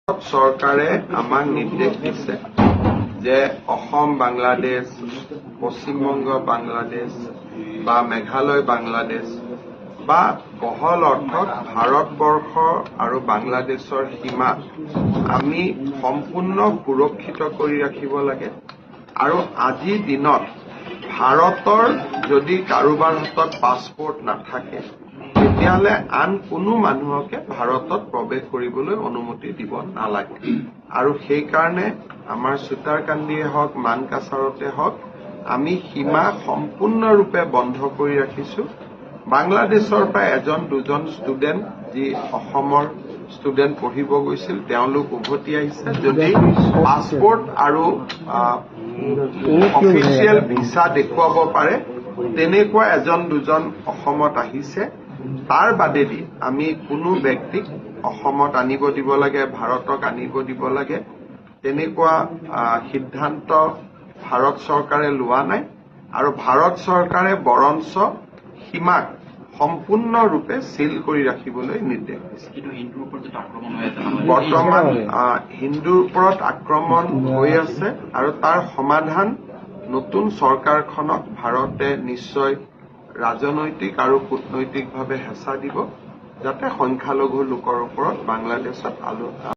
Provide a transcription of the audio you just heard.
চৰকাৰে আমাক নিৰ্দেশ দিছে যে অসম বাংলাদেশ, পশ্চিমবংগ বাংলাদেশ বা মেঘালয় বাংলাদেশ বা বহল অৰ্থত ভাৰতবৰ্ষ আৰু বাংলাদেশৰ সীমা আমি সম্পূৰ্ণ সুৰক্ষিত কৰি ৰাখিব লাগে। আৰু আজিৰ দিনত ভাৰতৰ যদি কাৰোবাৰ হাতত পাছপোৰ্ট নাথাকে তেতিয়াহ'লে আন কোনো মানুহকে ভাৰতত প্ৰৱেশ কৰিবলৈ অনুমতি দিব নালাগে। আৰু সেইকাৰণে আমাৰ চুতাৰকান্দিয়ে হওক, মানকাছাৰতে হওক, আমি সীমা সম্পূৰ্ণৰূপে বন্ধ কৰি ৰাখিছো। বাংলাদেশৰ পৰা এজন দুজন ষ্টুডেণ্ট যি অসমৰ ষ্টুডেণ্ট পঢ়িব গৈছিল তেওঁলোক উভতি আহিছে। যদি পাছপোৰ্ট আৰু অফিচিয়েল ভিছা দেখুৱাব পাৰে তেনেকুৱা এজন দুজন অসমত আহিছে। তাৰ বাদেদি আমি কোনো ব্যক্তিক অসমত আনিব দিব লাগে, ভাৰতক আনিব দিব লাগে তেনেকুৱা সিদ্ধান্ত ভাৰত চৰকাৰে লোৱা নাই। আৰু ভাৰত চৰকাৰে বৰঞ্চ সীমাক সম্পূৰ্ণৰূপে চিল কৰি ৰাখিবলৈ নিৰ্দেশ দিছে। বৰ্তমান হিন্দুৰ ওপৰত আক্ৰমণ হৈ আছে আৰু তাৰ সমাধান নতুন চৰকাৰখনক ভাৰতে নিশ্চয় ৰাজনৈতিক আৰু কূটনৈতিকভাৱে হেঁচা দিব যাতে সংখ্যালঘু লোকৰ ওপৰত বাংলাদেশত